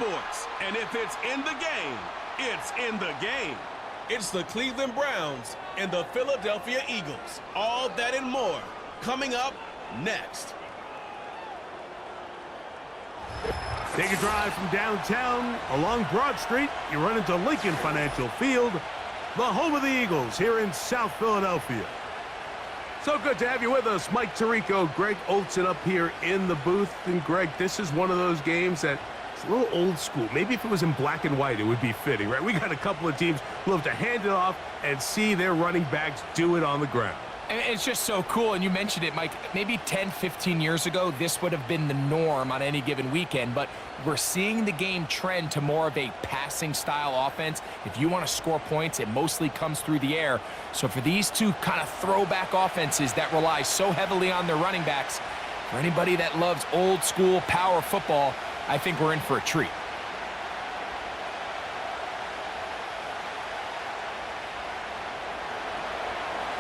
sports. And if it's in the game, it's in the game. It's the Cleveland Browns and the Philadelphia Eagles. All that and more coming up next. Take a drive from downtown along Broad Street. You run into Lincoln Financial Field, the home of the Eagles here in South Philadelphia. So good to have you with us, Mike Tirico, Greg Olson up here in the booth. And Greg, this is one of those games that it's a little old school. Maybe if it was in black and white, it would be fitting, right? We got a couple of teams who love to hand it off and see their running backs do it on the ground. And it's just so cool, and you mentioned it, Mike. Maybe 10, 15 years ago, this would have been the norm on any given weekend, but we're seeing the game trend to more of a passing-style offense. If you want to score points, it mostly comes through the air. So for these two kind of throwback offenses that rely so heavily on their running backs, for anybody that loves old-school power football, I think we're in for a treat.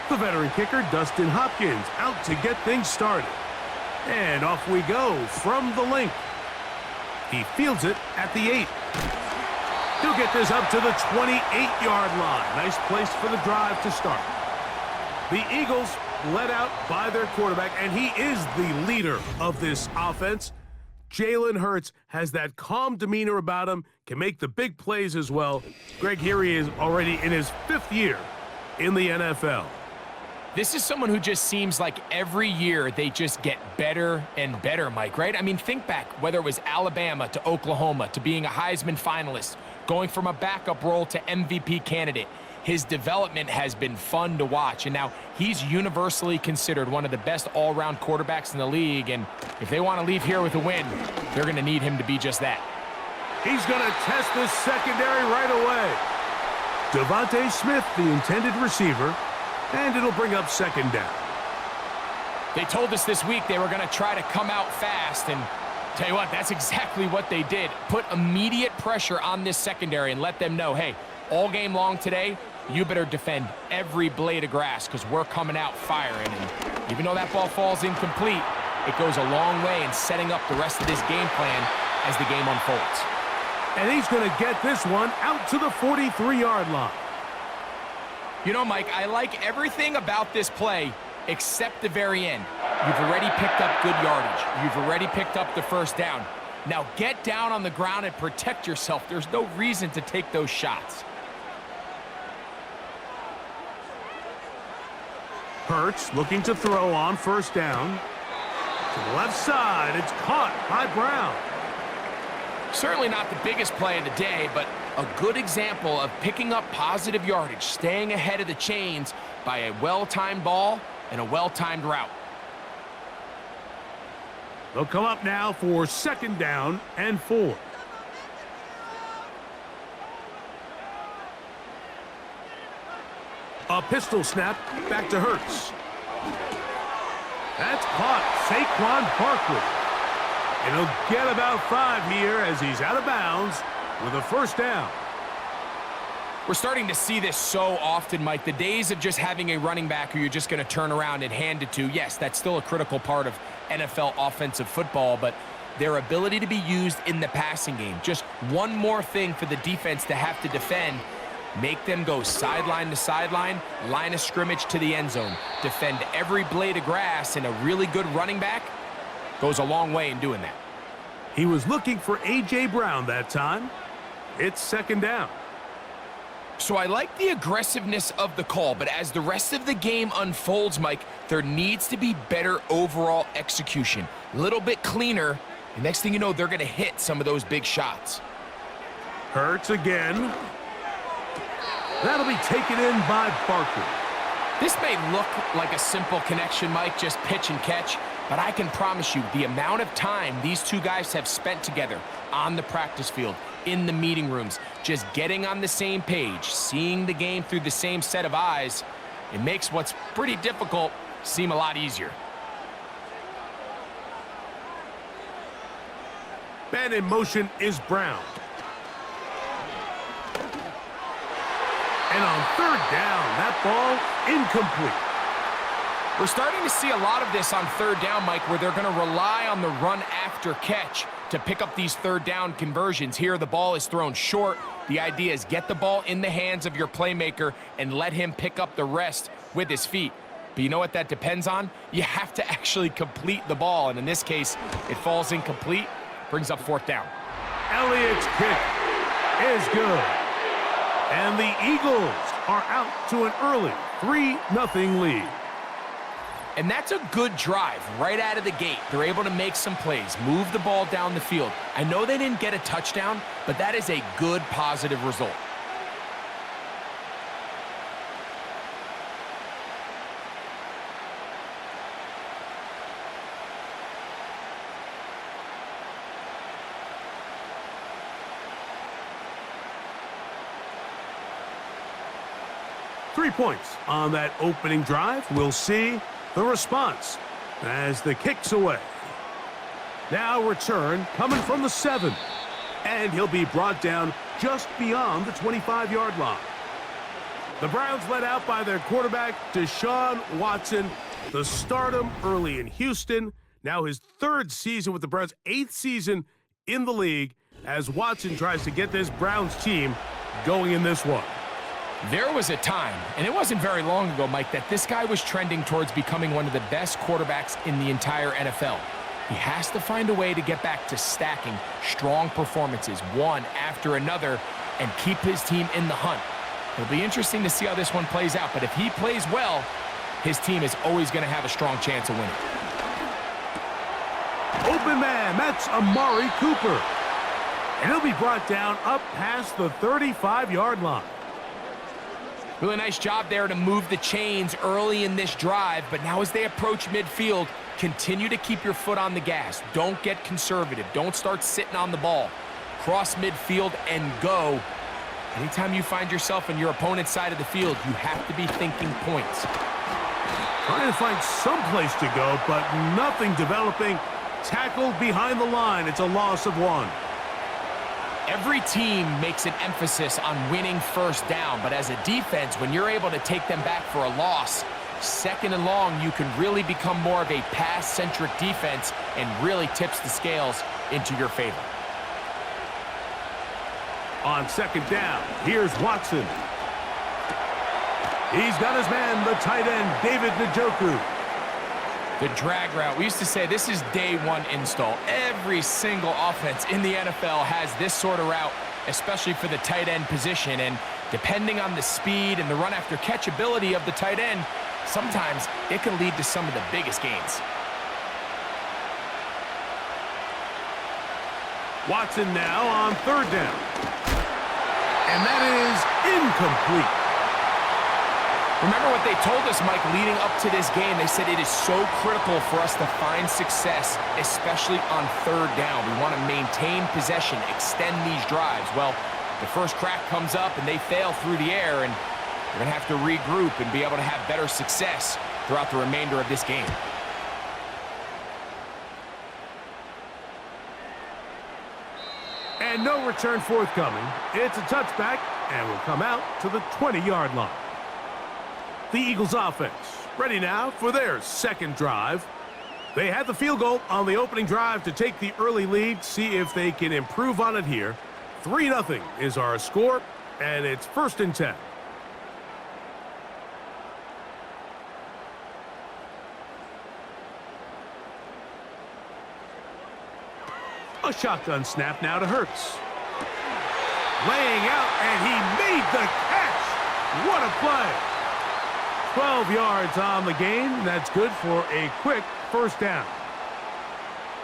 The veteran kicker, Dustin Hopkins, out to get things started. And off we go from the link. He fields it at the 8. He'll get this up to the 28-yard line. Nice place for the drive to start. The Eagles led out by their quarterback, and he is the leader of this offense. Jalen Hurts has that calm demeanor about him, can make the big plays as well. Greg, here he is already in his 5th year in the NFL. This is someone who just seems like every year they just get better and better, Mike, right? I mean, think back, whether it was Alabama to Oklahoma to being a Heisman finalist, going from a backup role to MVP candidate. His development has been fun to watch, and now he's universally considered one of the best all-around quarterbacks in the league, and if they want to leave here with a win, they're going to need him to be just that. He's going to test this secondary right away. Devontae Smith, the intended receiver, and it'll bring up 2nd down. They told us this week they were going to try to come out fast, and tell you what, that's exactly what they did. Put immediate pressure on this secondary and let them know, hey, all game long today, you better defend every blade of grass because we're coming out firing. And even though that ball falls incomplete, it goes a long way in setting up the rest of this game plan as the game unfolds. And he's going to get this one out to the 43-yard line. You know, Mike, I like everything about this play except the very end. You've already picked up good yardage. You've already picked up the 1st down. Now get down on the ground and protect yourself. There's no reason to take those shots. Hurts looking to throw on 1st down. To the left side, it's caught by Brown. Certainly not the biggest play of the day, but a good example of picking up positive yardage, staying ahead of the chains by a well-timed ball and a well-timed route. They'll come up now for 2nd down and 4. A pistol snap back to Hurts. That's caught. Saquon Barkley. And he'll get about 5 here as he's out of bounds with a 1st down. We're starting to see this so often, Mike. The days of just having a running back who you're just going to turn around and hand it to, yes, that's still a critical part of NFL offensive football, but their ability to be used in the passing game, just one more thing for the defense to have to defend, make them go sideline to sideline, line of scrimmage to the end zone, defend every blade of grass, and a really good running back goes a long way in doing that. He was looking for A.J. Brown that time. It's 2nd down. So I like the aggressiveness of the call, but as the rest of the game unfolds, Mike, there needs to be better overall execution. A little bit cleaner, and next thing you know, they're going to hit some of those big shots. Hurts again. That'll be taken in by Barkley. This may look like a simple connection, Mike, just pitch and catch, but I can promise you the amount of time these two guys have spent together on the practice field, in the meeting rooms, just getting on the same page, seeing the game through the same set of eyes, it makes what's pretty difficult seem a lot easier. Man in motion is Brown. And on 3rd down, that ball incomplete. We're starting to see a lot of this on 3rd down, Mike, where they're going to rely on the run after catch to pick up these third down conversions. Here, the ball is thrown short. The idea is get the ball in the hands of your playmaker and let him pick up the rest with his feet. But you know what that depends on? You have to actually complete the ball, and in this case, it falls incomplete, brings up fourth down. Elliott's kick is good. And the Eagles are out to an early 3-0 lead. And that's a good drive right out of the gate. They're able to make some plays, move the ball down the field. I know they didn't get a touchdown, but that is a good positive result. Three points on that opening drive. We'll see the response as the kick's away. Now return coming from the 7. And he'll be brought down just beyond the 25-yard line. The Browns led out by their quarterback, Deshaun Watson, the stardom early in Houston. Now his 3rd season with the Browns, 8th season in the league, as Watson tries to get this Browns team going in this one. There was a time, and it wasn't very long ago, Mike, that this guy was trending towards becoming one of the best quarterbacks in the entire NFL. He has to find a way to get back to stacking strong performances, one after another, and keep his team in the hunt. It'll be interesting to see how this one plays out, but if he plays well, his team is always going to have a strong chance of winning. Open man, that's Amari Cooper. And he'll be brought down up past the 35-yard line. Really nice job there to move the chains early in this drive, but now as they approach midfield, continue to keep your foot on the gas. Don't get conservative. Don't start sitting on the ball. Cross midfield and go. Anytime you find yourself on your opponent's side of the field, you have to be thinking points. Trying to find some place to go, but nothing developing. Tackled behind the line. It's a loss of 1. Every team makes an emphasis on winning first down, but as a defense, when you're able to take them back for a loss, 2nd and long, you can really become more of a pass-centric defense and really tips the scales into your favor. On 2nd down, here's Watson. He's got his man, the tight end, David Njoku. The drag route. We used to say this is day 1 install. Every single offense in the NFL has this sort of route, especially for the tight end position. And depending on the speed and the run after catch ability of the tight end, sometimes it can lead to some of the biggest gains. Watson now on 3rd down. And that is incomplete. Remember what they told us, Mike, leading up to this game. They said it is so critical for us to find success, especially on 3rd down. We want to maintain possession, extend these drives. Well, the first crack comes up and they fail through the air, and we're going to have to regroup and be able to have better success throughout the remainder of this game. And no return forthcoming. It's a touchback and will come out to the 20-yard line. The Eagles offense ready now for their 2nd drive. They had the field goal on the opening drive to take the early lead. See if they can improve on it here. 3-0 is our score, and it's 1st and 10. A shotgun snap now to Hurts. Laying out, and he made the catch. What a play. 12 yards on the game. That's good for a quick 1st down.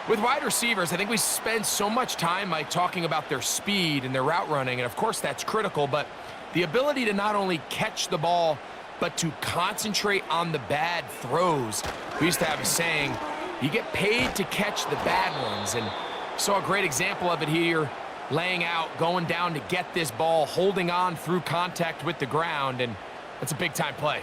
With wide receivers, I think we spend so much time, Mike, talking about their speed and their route running, and of course that's critical, but the ability to not only catch the ball, but to concentrate on the bad throws. We used to have a saying, you get paid to catch the bad ones, and saw a great example of it here, laying out, going down to get this ball, holding on through contact with the ground, and that's a big-time play.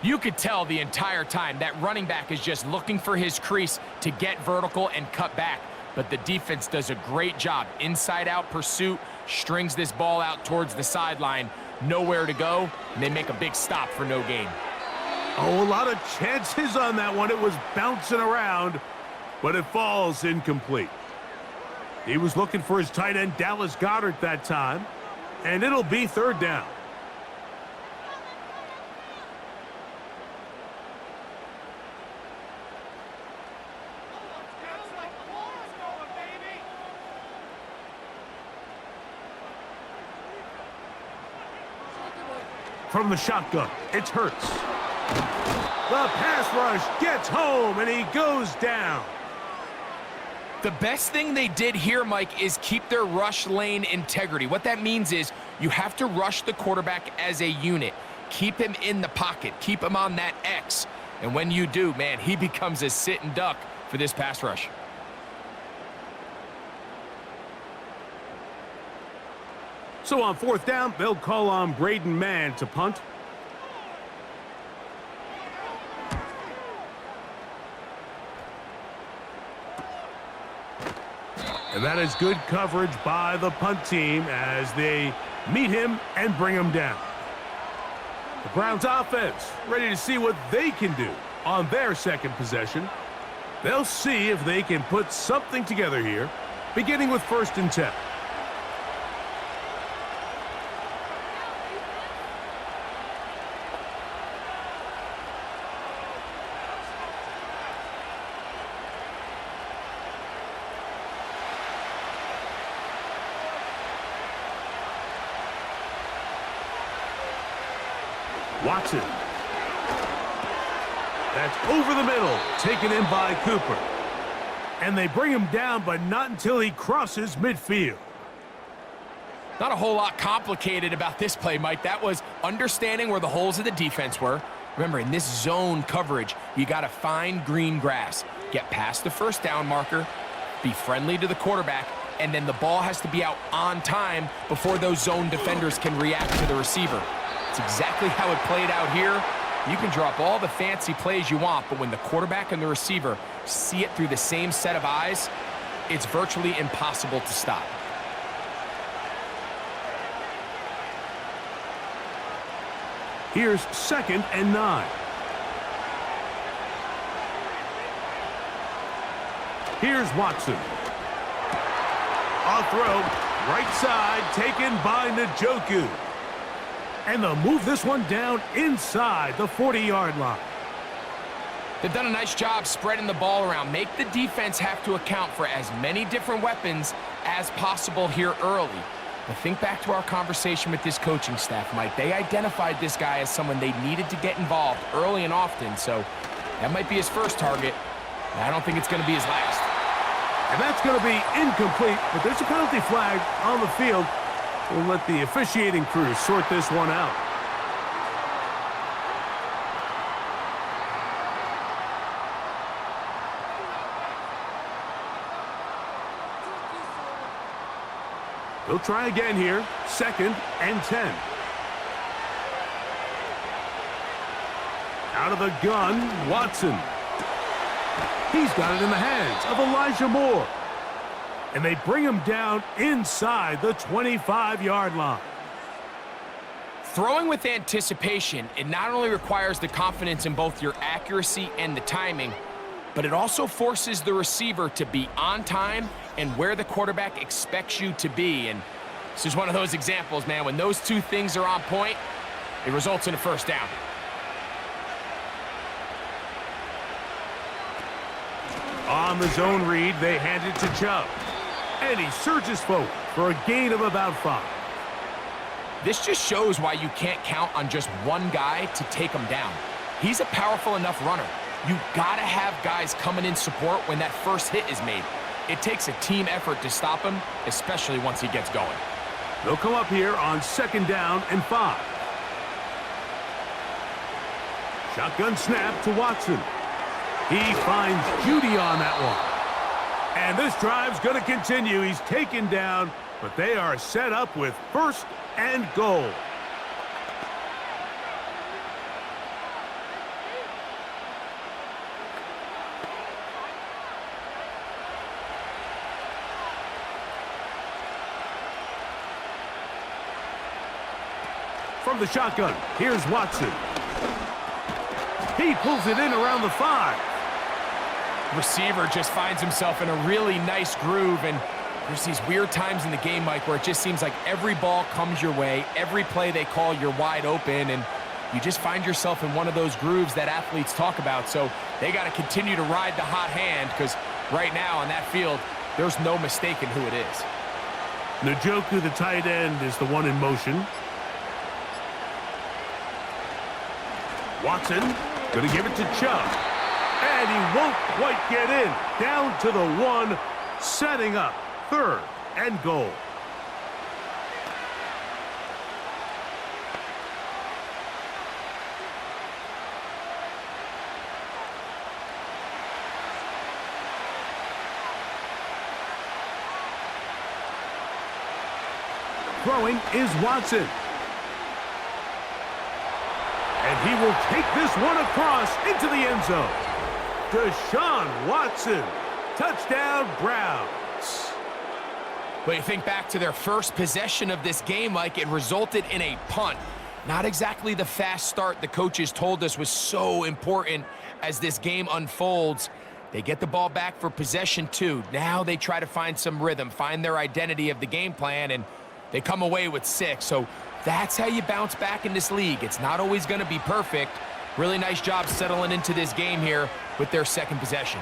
You could tell the entire time that running back is just looking for his crease to get vertical and cut back. But the defense does a great job. Inside-out pursuit, strings this ball out towards the sideline. Nowhere to go, and they make a big stop for no gain. Oh, a lot of chances on that one. It was bouncing around, but it falls incomplete. He was looking for his tight end, Dallas Goedert, that time. And it'll be third down. From the shotgun, it's Hurts. The pass rush gets home, and he goes down. The best thing they did here, Mike, is keep their rush lane integrity. What that means is you have to rush the quarterback as a unit. Keep him in the pocket. Keep him on that X. And when you do, man, he becomes a sit and duck for this pass rush. So on fourth down, they'll call on Braden Mann to punt. And that is good coverage by the punt team as they meet him and bring him down. The Browns offense ready to see what they can do on their second possession. They'll see if they can put something together here, beginning with 1st and 10. Watson. That's over the middle, taken in by Cooper. And they bring him down, but not until he crosses midfield. Not a whole lot complicated about this play, Mike. That was understanding where the holes of the defense were. Remember, in this zone coverage, you got to find green grass. Get past the first down marker, be friendly to the quarterback, and then the ball has to be out on time before those zone defenders can react to the receiver. It's exactly how it played out here. You can drop all the fancy plays you want, but when the quarterback and the receiver see it through the same set of eyes, it's virtually impossible to stop. Here's 2nd and 9. Here's Watson. A throw, right side, taken by Njoku. And they'll move this one down inside the 40-yard line. They've done a nice job spreading the ball around. Make the defense have to account for as many different weapons as possible here early. But think back to our conversation with this coaching staff, Mike. They identified this guy as someone they needed to get involved early and often, so that might be his first target. I don't think it's going to be his last. And that's going to be incomplete, but there's a penalty flag on the field. We'll let the officiating crew sort this one out. They'll try again here. 2nd and 10. Out of the gun, Watson. He's got it in the hands of Elijah Moore. And they bring him down inside the 25-yard line. Throwing with anticipation, it not only requires the confidence in both your accuracy and the timing, but it also forces the receiver to be on time and where the quarterback expects you to be. And this is one of those examples, man. When those two things are on point, it results in a first down. On the zone read, they hand it to Chubb. And he surges forward for a gain of about 5. This just shows why you can't count on just one guy to take him down. He's a powerful enough runner. You gotta have guys coming in support when that first hit is made. It takes a team effort to stop him, especially once he gets going. They'll come up here on 2nd down and 5. Shotgun snap to Watson. He finds Judy on that one. And this drive's going to continue. He's taken down, but they are set up with 1st and goal. From the shotgun, here's Watson. He pulls it in around the 5. Receiver just finds himself in a really nice groove, and There's these weird times in the game, Mike, where it just seems like every ball comes your way, every play they call, you're wide open, and you just find yourself in one of those grooves that athletes talk about. So they got to continue to ride the hot hand, because right now on that field, there's no mistaking who it is. Njoku, the tight end, is the one in motion. Watson going to give it to Chubb. And he won't quite get in. Down to the 1, setting up 3rd and goal. Throwing is Watson. And he will take this one across into the end zone. Deshaun Watson. Touchdown, Browns. But you think back to their first possession of this game, Mike, it resulted in a punt. Not exactly the fast start the coaches told us was so important as this game unfolds. They get the ball back for possession 2. Now they try to find some rhythm, find their identity of the game plan, and they come away with 6. So that's how you bounce back in this league. It's not always going to be perfect. Really nice job settling into this game here with their second possession.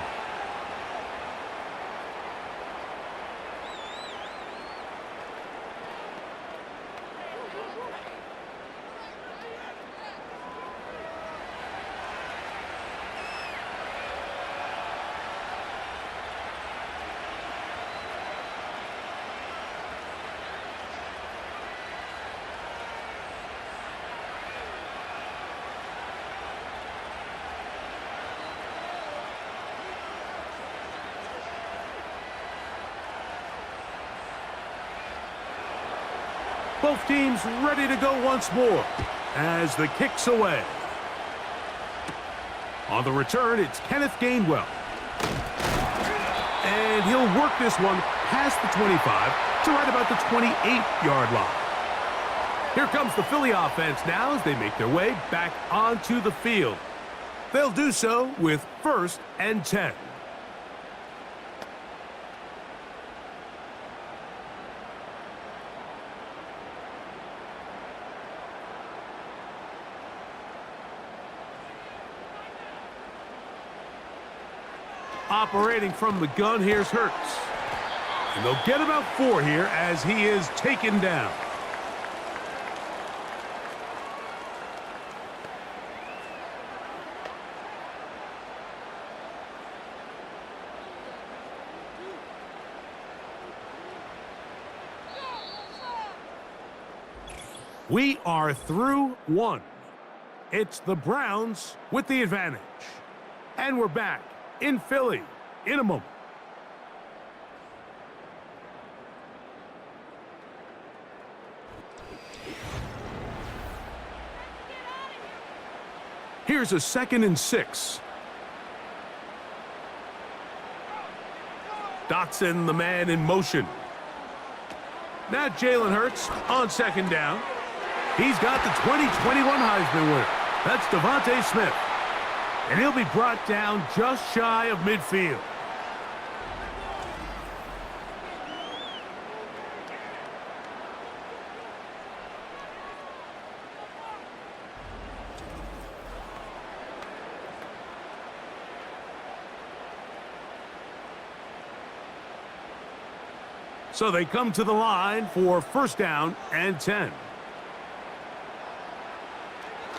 Both teams ready to go once more as the kick's away. On the return, it's Kenneth Gainwell. And he'll work this one past the 25 to right about the 28-yard line. Here comes the Philly offense now as they make their way back onto the field. They'll do so with 1st and 10. Operating from the gun, here's Hurts. And they'll get about 4 here as he is taken down. We are through 1. It's the Browns with the advantage. And we're back in Philly in a moment. Here's a 2nd and 6. Dotson, the man in motion. Now Jalen Hurts on 2nd down. He's got the 2021 Heisman winner. That's Devontae Smith. And he'll be brought down just shy of midfield. So they come to the line for 1st down and 10.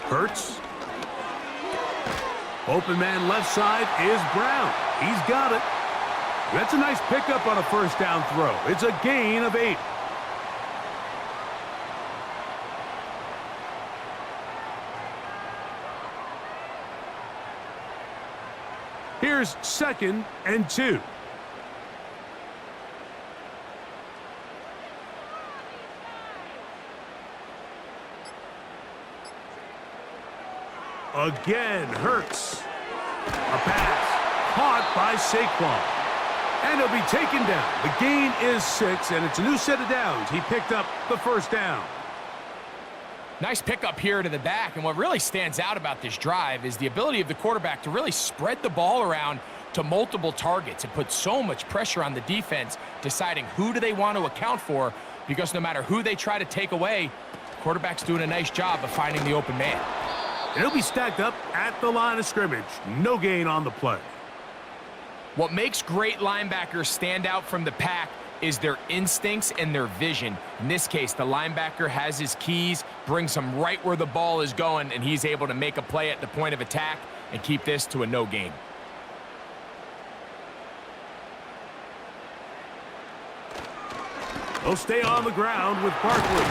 Hurts. Open man left side is Brown. He's got it. That's a nice pickup on a 1st down throw. It's a gain of 8. Here's 2nd and 2. Again, Hurts. A pass caught by Saquon. And he'll be taken down. The gain is 6, and it's a new set of downs. He picked up the 1st down. Nice pickup here to the back, and what really stands out about this drive is the ability of the quarterback to really spread the ball around to multiple targets. It puts so much pressure on the defense, deciding who do they want to account for, because no matter who they try to take away, quarterback's doing a nice job of finding the open man. And he'll be stacked up at the line of scrimmage. No gain on the play. What makes great linebackers stand out from the pack is their instincts and their vision. In this case, the linebacker has his keys, brings him right where the ball is going, and he's able to make a play at the point of attack and keep this to a no gain. They'll stay on the ground with Barkley.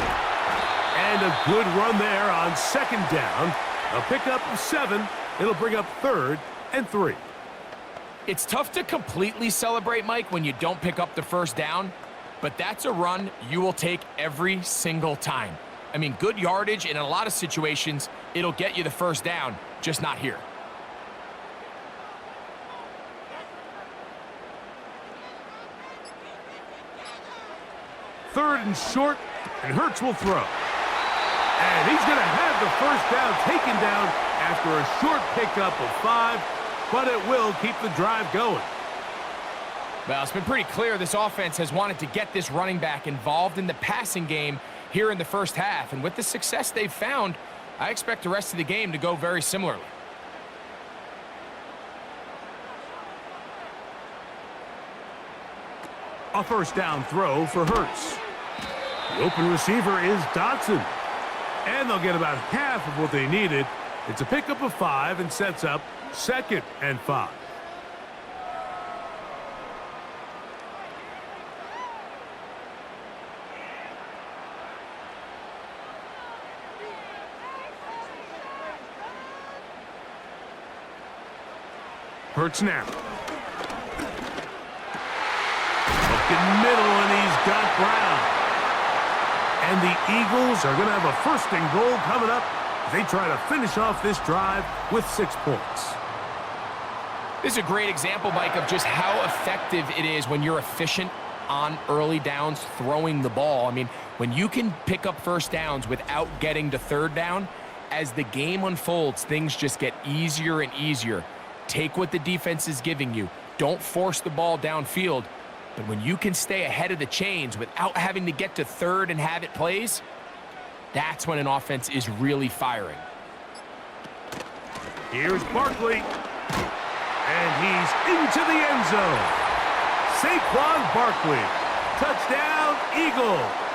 And a good run there on second down. A pickup of 7. It'll bring up 3rd and 3. It's tough to completely celebrate, Mike, when you don't pick up the first down, but that's a run you will take every single time. I mean, good yardage, and in a lot of situations, it'll get you the first down, just not here. Third and short, and Hurts will throw. And he's going to have the first down taken down after a short pickup of 5, but it will keep the drive going. Well, it's been pretty clear this offense has wanted to get this running back involved in the passing game here in the first half, and with the success they've found, I expect the rest of the game to go very similarly. A first down throw for Hurts. The open receiver is Dotson. And they'll get about half of what they needed. It's a pickup of 5 and sets up 2nd and 5. Hurts now. In middle, and he's got Brown. And the Eagles are going to have a 1st and goal coming up as they try to finish off this drive with 6 points. This is a great example, Mike, of just how effective it is when you're efficient on early downs throwing the ball. I mean, when you can pick up first downs without getting to 3rd down, as the game unfolds, things just get easier and easier. Take what the defense is giving you. Don't force the ball downfield. But when you can stay ahead of the chains without having to get to 3rd and have it plays, that's when an offense is really firing. Here's Barkley. And he's into the end zone. Saquon Barkley. Touchdown, Eagles.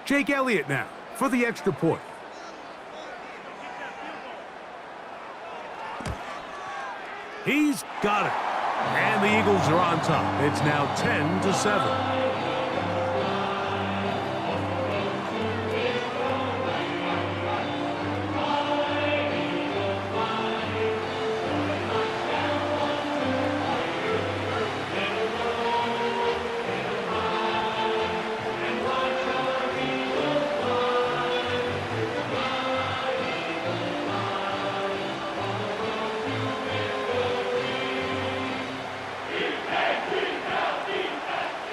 Jake Elliott now for the extra point. He's got it. And the Eagles are on top. It's now 10-7.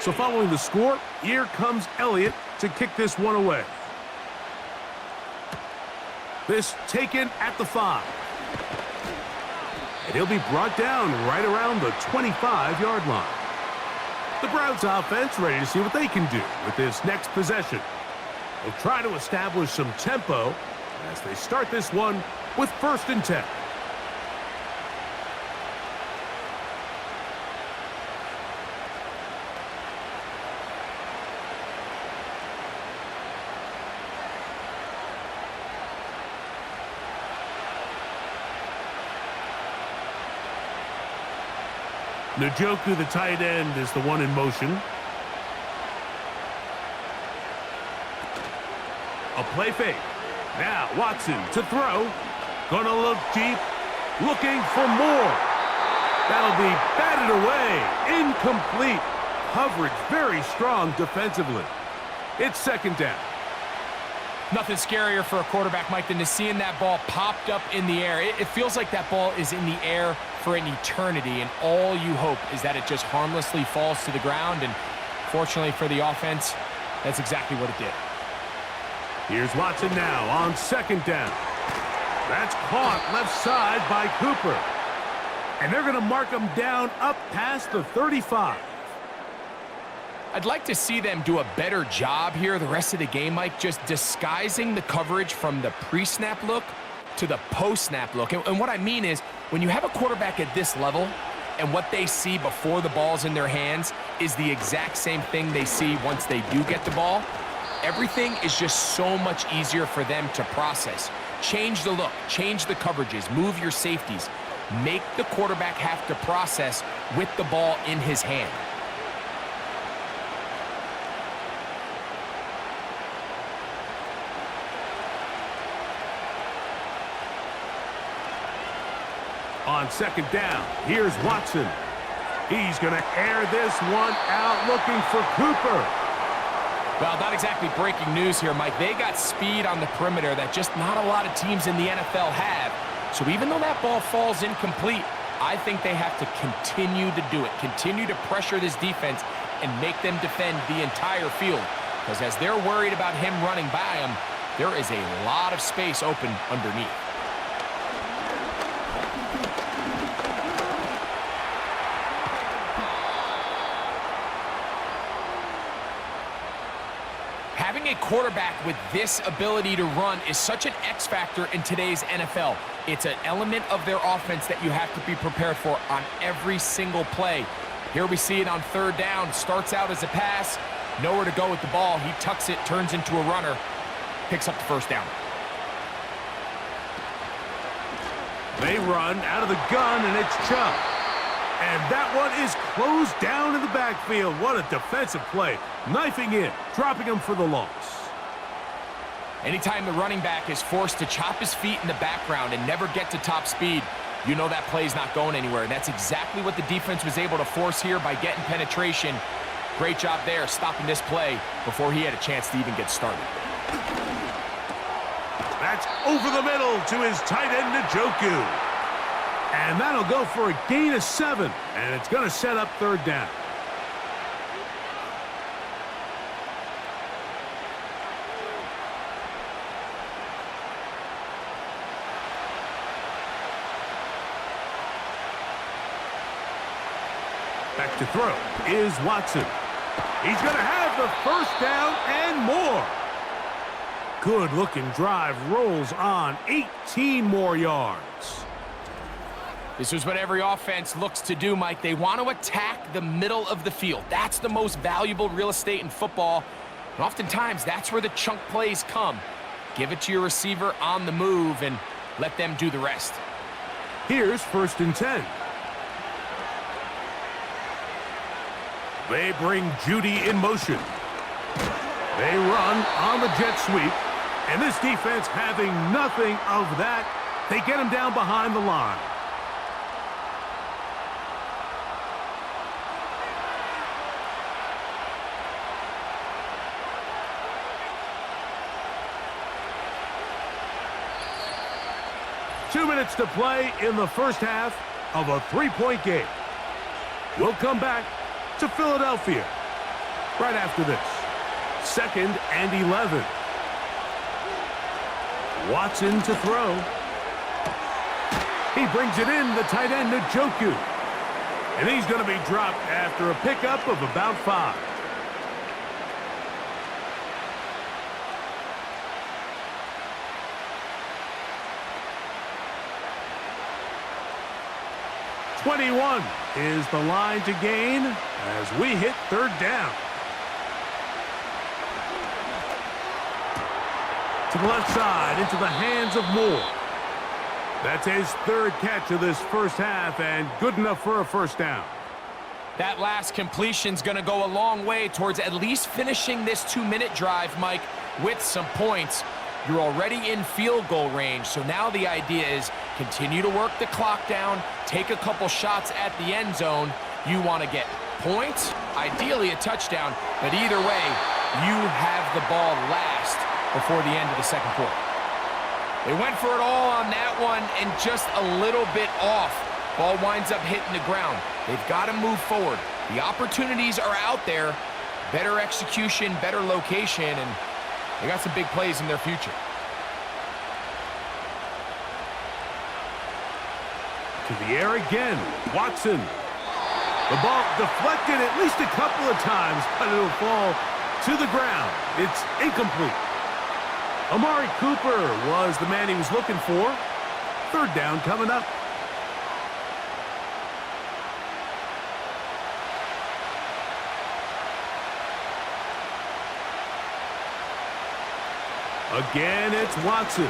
So following the score, here comes Elliott to kick this one away. This taken at the 5. And he'll be brought down right around the 25-yard line. The Browns offense ready to see what they can do with this next possession. They'll try to establish some tempo as they start this one with 1st and 10. Njoku, the tight end, is the one in motion. A play fake. Now Watson to throw. Gonna look deep. Looking for more. That'll be batted away. Incomplete. Coverage very strong defensively. It's second down. Nothing scarier for a quarterback, Mike, than to seeing that ball popped up in the air. It feels like that ball is in the air for an eternity, and all you hope is that it just harmlessly falls to the ground, and fortunately for the offense, that's exactly what it did. Here's Watson now on second down. That's caught left side by Cooper. And they're going to mark him down up past the 35. I'd like to see them do a better job here the rest of the game, Mike, just disguising the coverage from the pre-snap look to the post-snap look. And what I mean is, when you have a quarterback at this level and what they see before the ball's in their hands is the exact same thing they see once they do get the ball, everything is just so much easier for them to process. Change the look, change the coverages, move your safeties. Make the quarterback have to process with the ball in his hand. On second down, here's Watson. He's going to air this one out looking for Cooper. Well, not exactly breaking news here, Mike. They got speed on the perimeter that just not a lot of teams in the NFL have. So even though that ball falls incomplete, I think they have to continue to do it. Continue to pressure this defense and make them defend the entire field. Because as they're worried about him running by them, there is a lot of space open underneath. Having a quarterback with this ability to run is such an X factor in today's NFL. It's an element of their offense that you have to be prepared for on every single play. Here we see it on third down. Starts out as a pass, nowhere to go with the ball. He tucks it, turns into a runner, picks up the first down. They run out of the gun, and it's Chubb. And that one is closed down in the backfield. What a defensive play. Knifing in, dropping him for the loss. Anytime the running back is forced to chop his feet in the background and never get to top speed, you know that play's not going anywhere. And that's exactly what the defense was able to force here by getting penetration. Great job there, stopping this play before he had a chance to even get started. That's over the middle to his tight end, Njoku. And that'll go for a gain of 7, and it's going to set up third down. Back to throw is Watson. He's going to have the first down and more. Good-looking drive, rolls on 18 more yards. This is what every offense looks to do, Mike. They want to attack the middle of the field. That's the most valuable real estate in football. And oftentimes, that's where the chunk plays come. Give it to your receiver on the move and let them do the rest. Here's first and 10. They bring Judy in motion. They run on the jet sweep. And this defense having nothing of that, they get him down behind the line. Two minutes to play in the first half of a three-point game. We'll come back to Philadelphia right after this. Second and 11. Watson to throw. He brings it in, the tight end, Njoku. And he's going to be dropped after a pickup of about 5. .21 is the line to gain as we hit third down. To the left side, into the hands of Moore. That's his third catch of this first half, and good enough for a first down. That last completion's going to go a long way towards at least finishing this 2-minute drive, Mike, with some points. You're already in field goal range, so now the idea is continue to work the clock down, take a couple shots at the end zone. You want to get points, ideally a touchdown, but either way, you have the ball last before the end of the second quarter. They went for it all on that one and just a little bit off. Ball winds up hitting the ground. They've got to move forward. The opportunities are out there. Better execution, better location, and they got some big plays in their future. To the air again. Watson. The ball deflected at least a couple of times, but it'll fall to the ground. It's incomplete. Amari Cooper was the man he was looking for. Third down coming up. Again, it's Watson.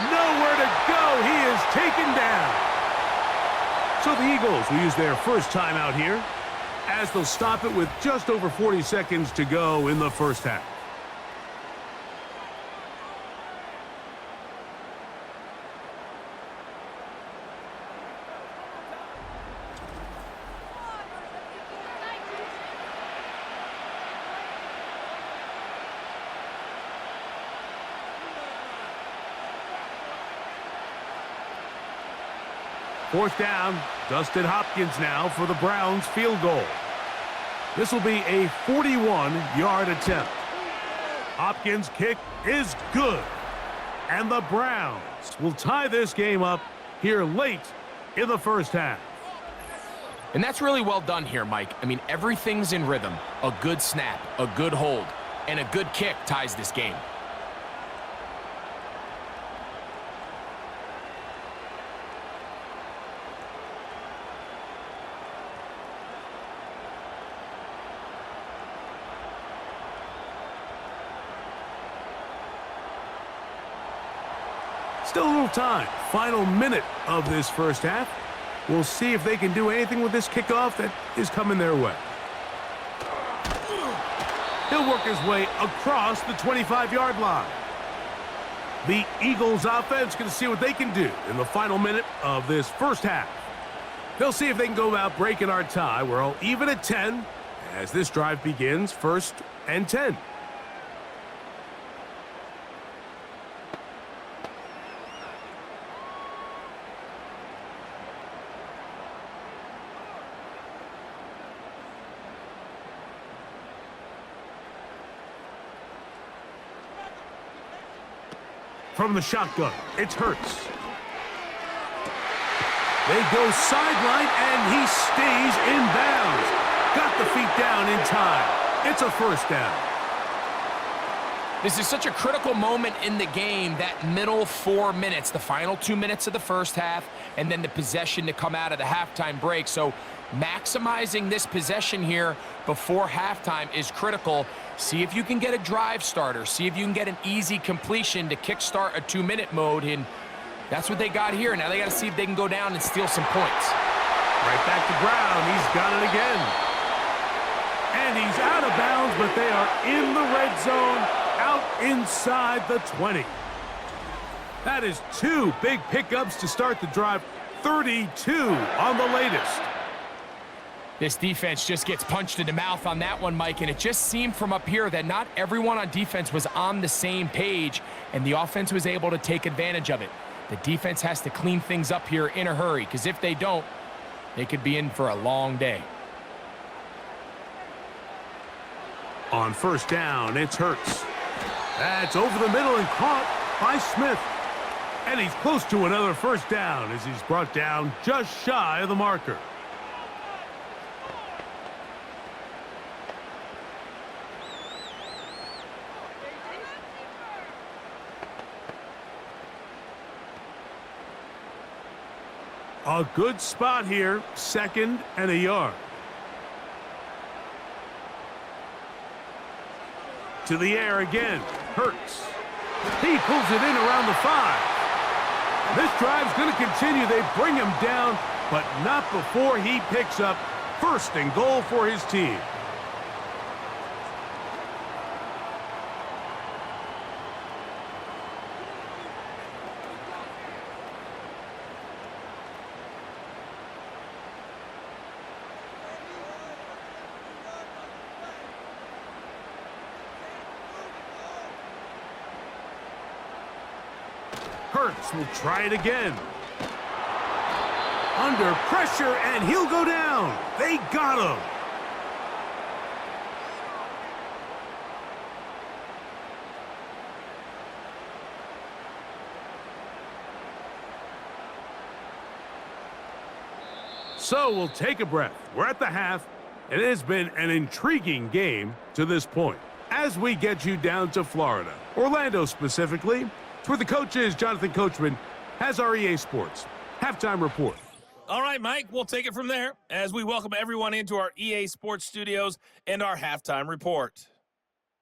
Nowhere to go. He is taken down. So the Eagles will use their first timeout here as they'll stop it with just over 40 seconds to go in the first half. Fourth down, Dustin Hopkins now for the Browns field goal. This will be a 41-yard attempt. Hopkins' kick is good. And the Browns will tie this game up here late in the first half. And that's really well done here, Mike. I mean, everything's in rhythm. A good snap, a good hold, and a good kick ties this game. Still a little time. Final minute of this first half. We'll see if they can do anything with this kickoff that is coming their way. He'll work his way across the 25-yard line. The Eagles offense going to see what they can do in the final minute of this first half. They'll see if they can go about breaking our tie. We're all even at 10 as this drive begins, 1st and 10. From the shotgun, it's Hurts. They go sideline, and he stays in bounds. Got the feet down in time. It's a first down. This is such a critical moment in the game, that middle 4 minutes, the final 2 minutes of the first half, and then the possession to come out of the halftime break. So maximizing this possession here before halftime is critical. See if you can get a drive starter. See if you can get an easy completion to kickstart a 2-minute mode. And that's what they got here. Now they got to see if they can go down and steal some points. Right back to Brown. He's got it again. And he's out of bounds, but they are in the red zone, out inside the 20. That is 2 big pickups to start the drive. 32 on the latest. This defense just gets punched in the mouth on that one, Mike, and it just seemed from up here that not everyone on defense was on the same page, and the offense was able to take advantage of it. The defense has to clean things up here in a hurry, because if they don't, they could be in for a long day. On first down, it's Hurts. That's over the middle and caught by Smith. And he's close to another first down as he's brought down just shy of the marker. A good spot here, 2nd and a yard. To the air again, Hurts. He pulls it in around the 5. And this drive's going to continue. They bring him down, but not before he picks up 1st and goal for his team. hurts. We'll try it again. Under pressure, and he'll go down. They got him. So we'll take a breath. We're at the half. It has been an intriguing game to this point. As we get you down to Florida, Orlando specifically, it's where the coach is, Jonathan Coachman, has our EA Sports halftime report. All right, Mike, we'll take it from there as we welcome everyone into our EA Sports studios and our halftime report.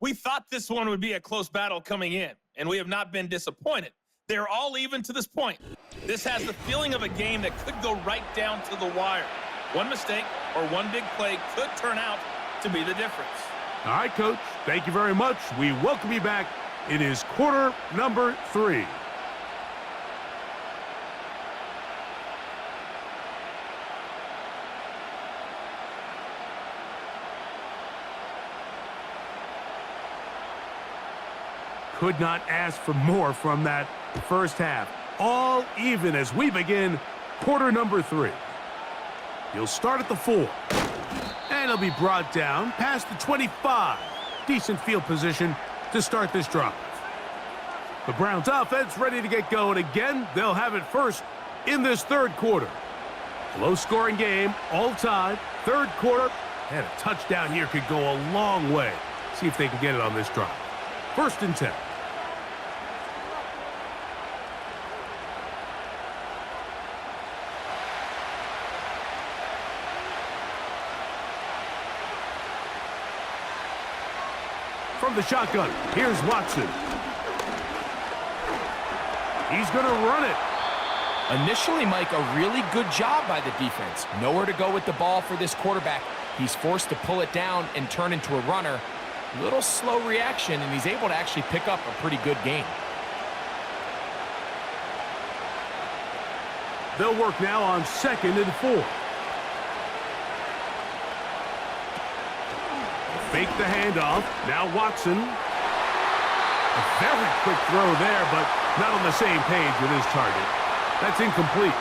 We thought this one would be a close battle coming in, and we have not been disappointed. They're all even to this point. This has the feeling of a game that could go right down to the wire. One mistake or one big play could turn out to be the difference. All right, Coach, thank you very much. We welcome you back. It is quarter number 3. Could not ask for more from that first half. All even as we begin quarter number 3. He'll start at the 4. And he'll be brought down past the 25. Decent field position to start this drive. The Browns offense ready to get going again. They'll have it first in this third quarter. Low-scoring game, all tied. Third quarter, and a touchdown here could go a long way. See if they can get it on this drive. First and 10. From the shotgun, here's Watson. He's going to run it. Initially, Mike, a really good job by the defense. Nowhere to go with the ball for this quarterback. He's forced to pull it down and turn into a runner. Little slow reaction, and he's able to actually pick up a pretty good game. They'll work now on 2nd and 4. Fake the handoff. Now Watson. A very quick throw there, but not on the same page with his target. That's incomplete.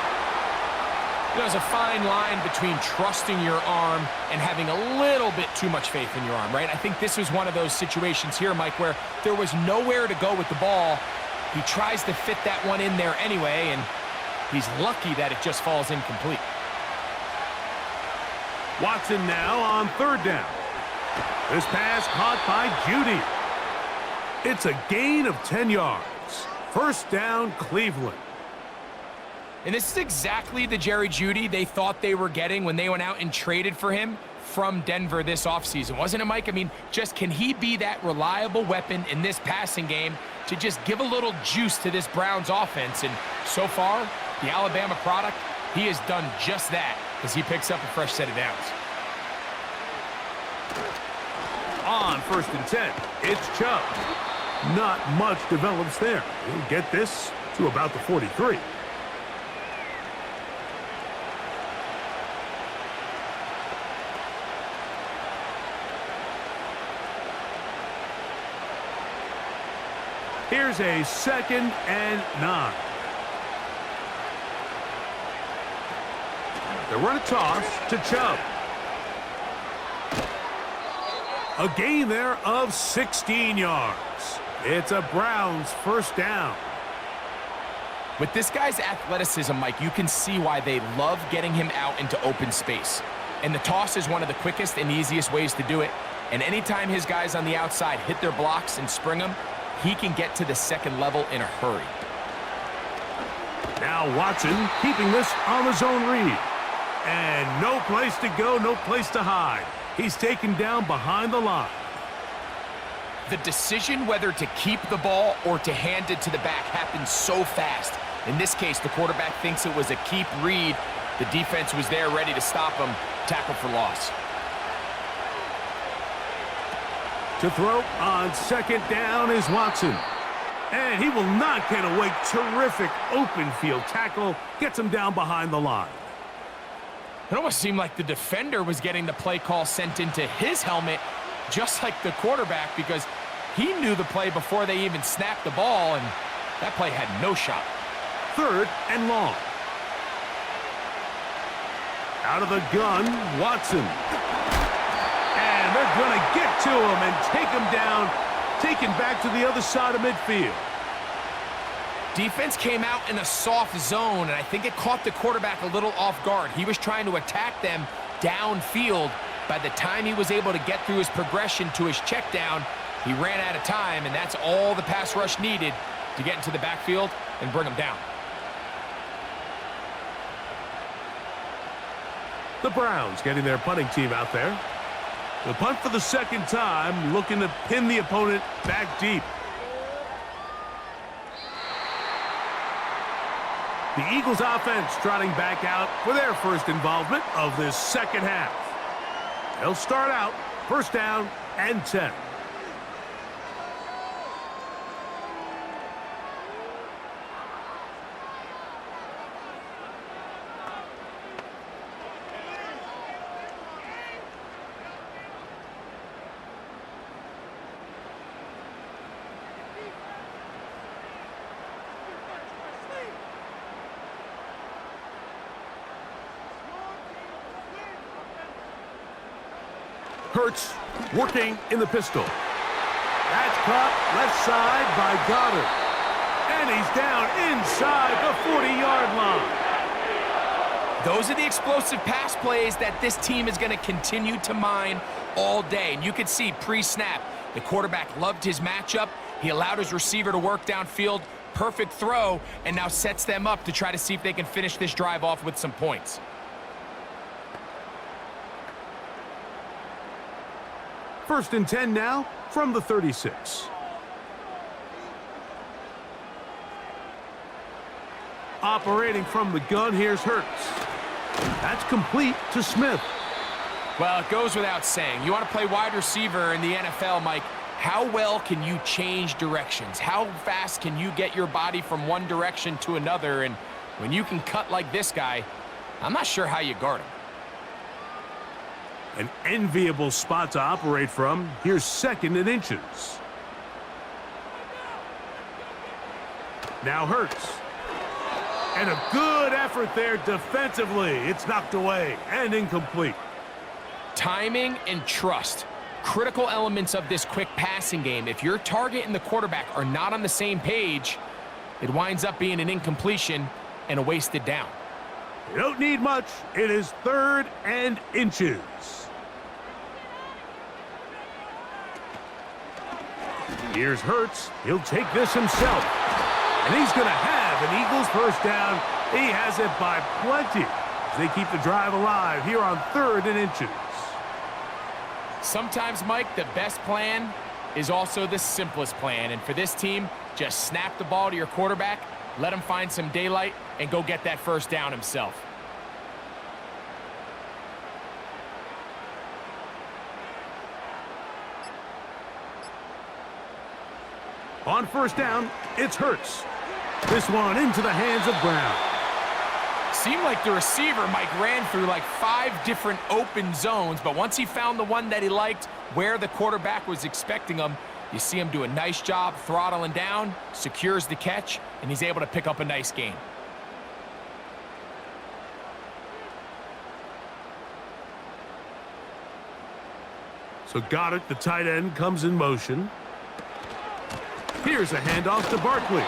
There's a fine line between trusting your arm and having a little bit too much faith in your arm, right? I think this was one of those situations here, Mike, where there was nowhere to go with the ball. He tries to fit that one in there anyway, and he's lucky that it just falls incomplete. Watson now on 3rd down. This pass caught by Judy. It's a gain of 10 yards. First down, Cleveland. And this is exactly the Jerry Jeudy they thought they were getting when they went out and traded for him from Denver this offseason. Wasn't it, Mike? I mean, just can he be that reliable weapon in this passing game to just give a little juice to this Browns offense? And so far, the Alabama product, he has done just that as he picks up a fresh set of downs. On 1st and 10, it's Chubb. Not much develops there. He'll get this to about the 43. Here's a 2nd and 9. They run a toss to Chubb. A gain there of 16 yards. It's a Browns first down. With this guy's athleticism, Mike, you can see why they love getting him out into open space. And the toss is one of the quickest and easiest ways to do it. And anytime his guys on the outside hit their blocks and spring them, he can get to the second level in a hurry. Now Watson keeping this on his own read. And no place to go, no place to hide. He's taken down behind the line. The decision whether to keep the ball or to hand it to the back happens so fast. In this case, the quarterback thinks it was a keep read. The defense was there ready to stop him. Tackle for loss. To throw on 2nd down is Watson. And he will not get away. Terrific open field tackle. Gets him down behind the line. It almost seemed like the defender was getting the play call sent into his helmet, just like the quarterback, because he knew the play before they even snapped the ball, and that play had no shot. 3rd and long. Out of the gun, Watson. And they're going to get to him and take him down, taken back to the other side of midfield. Defense came out in a soft zone, and I think it caught the quarterback a little off guard. He was trying to attack them downfield. By the time he was able to get through his progression to his check down, he ran out of time, and that's all the pass rush needed to get into the backfield and bring him down. The Browns getting their punting team out there. The punt for the second time, looking to pin the opponent back deep. The Eagles offense trotting back out for their first involvement of this second half. They'll start out 1st down and 10. Hurts working in the pistol. That's caught left side by Goddard. And he's down inside the 40-yard line. Those are the explosive pass plays that this team is going to continue to mine all day. And you can see pre-snap, the quarterback loved his matchup. He allowed his receiver to work downfield. Perfect throw, and now sets them up to try to see if they can finish this drive off with some points. First and 10 now from the 36. Operating from the gun, here's Hurts. That's complete to Smith. Well, it goes without saying. You want to play wide receiver in the NFL, Mike. How well can you change directions? How fast can you get your body from one direction to another? And when you can cut like this guy, I'm not sure how you guard him. An enviable spot to operate from. Here's 2nd and inches. Now Hurts. And a good effort there defensively. It's knocked away and incomplete. Timing and trust. Critical elements of this quick passing game. If your target and the quarterback are not on the same page, it winds up being an incompletion and a wasted down. You don't need much. It is 3rd and inches. Here's Hurts. He'll take this himself. And he's going to have an Eagles 1st down. He has it by plenty as they keep the drive alive here on 3rd and inches. Sometimes, Mike, the best plan is also the simplest plan. And for this team, just snap the ball to your quarterback, let him find some daylight, and go get that 1st down himself. On 1st down, it's Hurts. This one into the hands of Brown. Seemed like the receiver, Mike, ran through like 5 different open zones, but once he found the one that he liked, where the quarterback was expecting him, you see him do a nice job throttling down, secures the catch, and he's able to pick up a nice gain. So Goddard, the tight end, comes in motion. Here's a handoff to Barkley.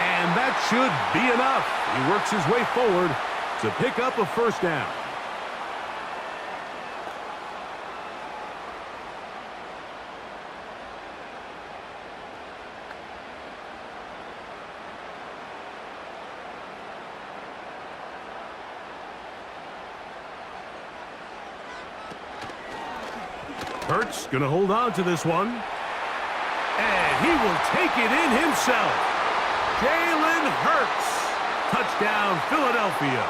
And that should be enough. He works his way forward to pick up a 1st down. Hurts going to hold on to this one. And he will take it in himself. Jalen Hurts. Touchdown, Philadelphia.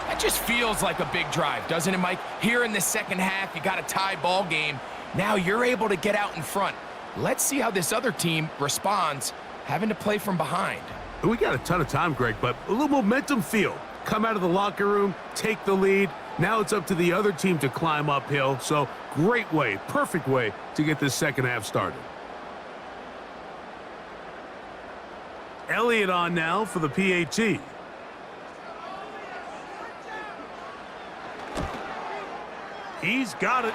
That just feels like a big drive, doesn't it, Mike? Here in the second half, you got a tie ball game. Now you're able to get out in front. Let's see how this other team responds, having to play from behind. We got a ton of time, Greg, but a little momentum feel. Come out of the locker room, take the lead. Now it's up to the other team to climb uphill. So great way, perfect way to get this second half started. Elliott on now for the PAT. He's got it.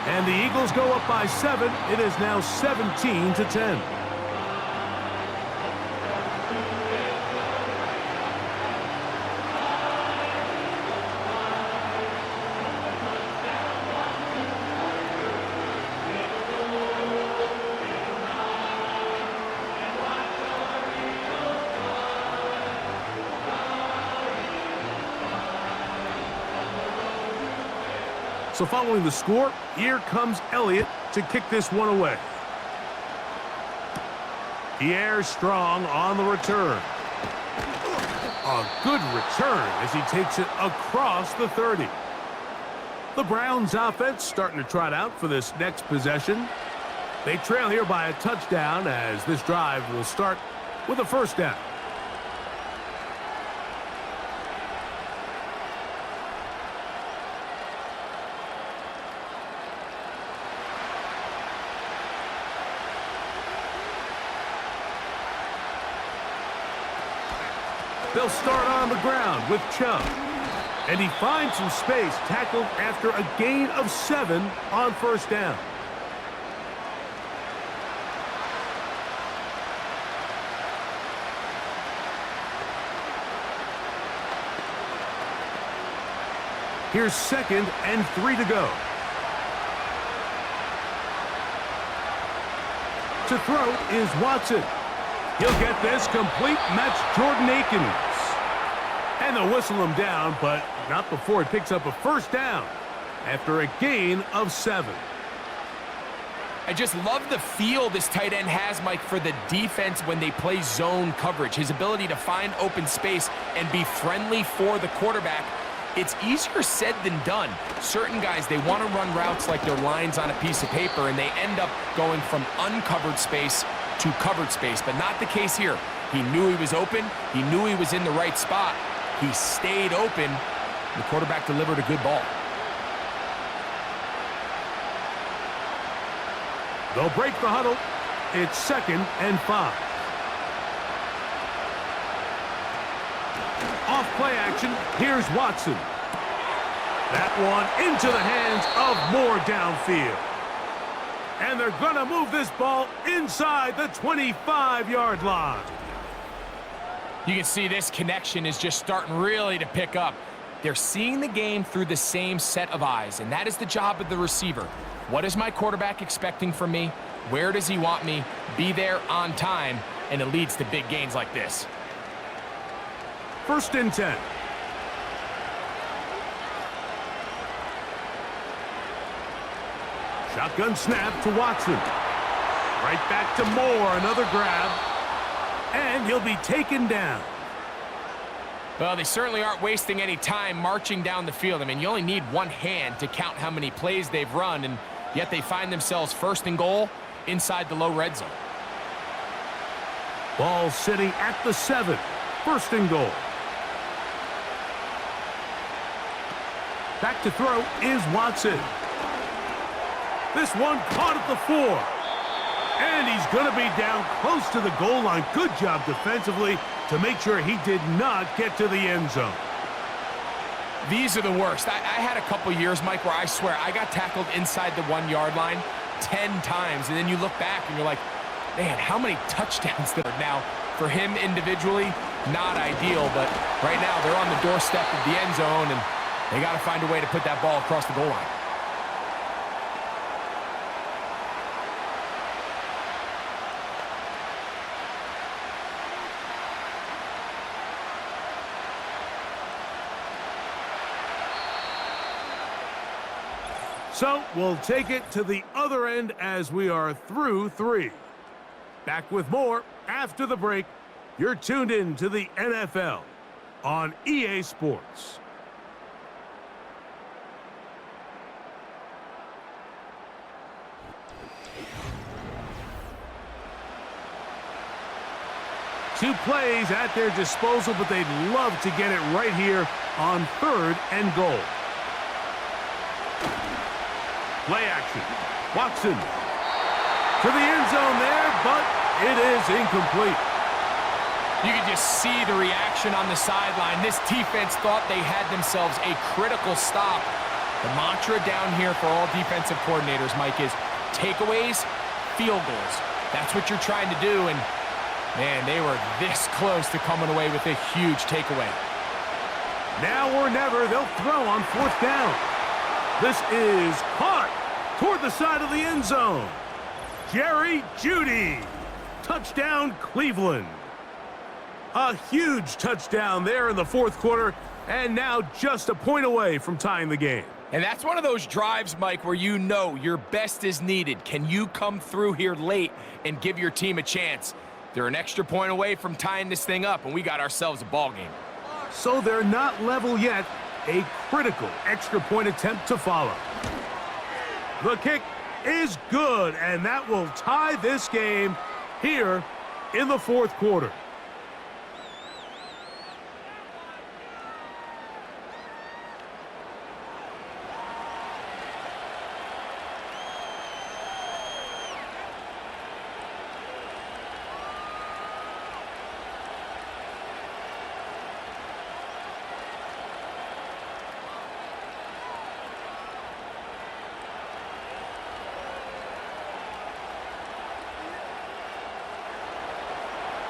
And the Eagles go up by 7. It is now 17-10. So following the score, here comes Elliott to kick this one away. Pierre strong on the return. A good return as he takes it across the 30. The Browns offense starting to trot out for this next possession. They trail here by a touchdown as this drive will start with a first down. They'll start on the ground with Chubb. And he finds some space, tackled after a gain of 7 on first down. Here's 2nd and 3 to go. To throw is Watson. He'll get this complete, and that's Jordan Akins. And they'll whistle him down, but not before he picks up a first down after a gain of 7. I just love the feel this tight end has, Mike, for the defense when they play zone coverage. His ability to find open space and be friendly for the quarterback. It's easier said than done. Certain guys, they want to run routes like they're lines on a piece of paper, and they end up going from uncovered space to covered space, but not the case here. He knew he was open. He knew he was in the right spot. He stayed open. The quarterback delivered a good ball. They'll break the huddle. It's 2nd and 5. Off play action, here's Watson. That one into the hands of Moore downfield. And they're going to move this ball inside the 25-yard line. You can see this connection is just starting really to pick up. They're seeing the game through the same set of eyes, and that is the job of the receiver. What is my quarterback expecting from me? Where does he want me? Be there on time, and it leads to big gains like this. 1st and 10. Shotgun snap to Watson. Right back to Moore, another grab. And he'll be taken down. Well, they certainly aren't wasting any time marching down the field. I mean, you only need one hand to count how many plays they've run, and yet they find themselves 1st and goal inside the low red zone. Ball sitting at the 7. 1st and goal. Back to throw is Watson. This one caught at the 4. And he's going to be down close to the goal line. Good job defensively to make sure he did not get to the end zone. These are the worst. I had a couple years, Mike, where I swear I got tackled inside the 1-yard line 10 times. And then you look back and you're like, man, how many touchdowns there are now? For him individually, not ideal. But right now they're on the doorstep of the end zone, and they got to find a way to put that ball across the goal line. So we'll take it to the other end as we are through 3. Back with more after the break. You're tuned in to the NFL on EA Sports. Two plays at their disposal, but they'd love to get it right here on 3rd and goal. Play action. Watson to the end zone there, but it is incomplete. You can just see the reaction on the sideline. This defense thought they had themselves a critical stop. The mantra down here for all defensive coordinators, Mike, is takeaways, field goals. That's what you're trying to do, and, man, they were this close to coming away with a huge takeaway. Now or never, they'll throw on 4th down. This is caught toward the side of the end zone. Jerry Jeudy. Touchdown, Cleveland. A huge touchdown there in the 4th quarter, and now just a point away from tying the game. And that's one of those drives, Mike, where you know your best is needed. Can you come through here late and give your team a chance? They're an extra point away from tying this thing up, and we got ourselves a ball game. So they're not level yet. A critical extra point attempt to follow. The kick is good, and that will tie this game here in the 4th quarter.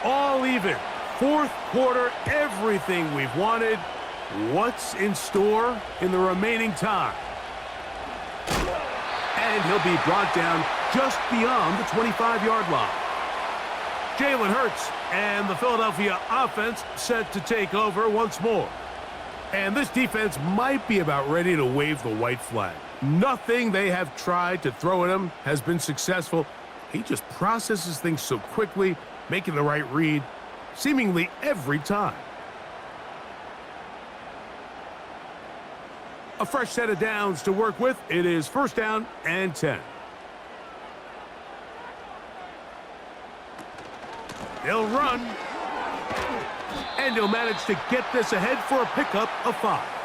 All even. 4th quarter, everything we've wanted. What's in store in the remaining time? And he'll be brought down just beyond the 25-yard line. Jalen Hurts and the Philadelphia offense set to take over once more. And this defense might be about ready to wave the white flag. Nothing they have tried to throw at him has been successful. He just processes things so quickly, making the right read seemingly every time. A fresh set of downs to work with. It is 1st down and 10. They'll run. And he'll manage to get this ahead for a pickup of 5.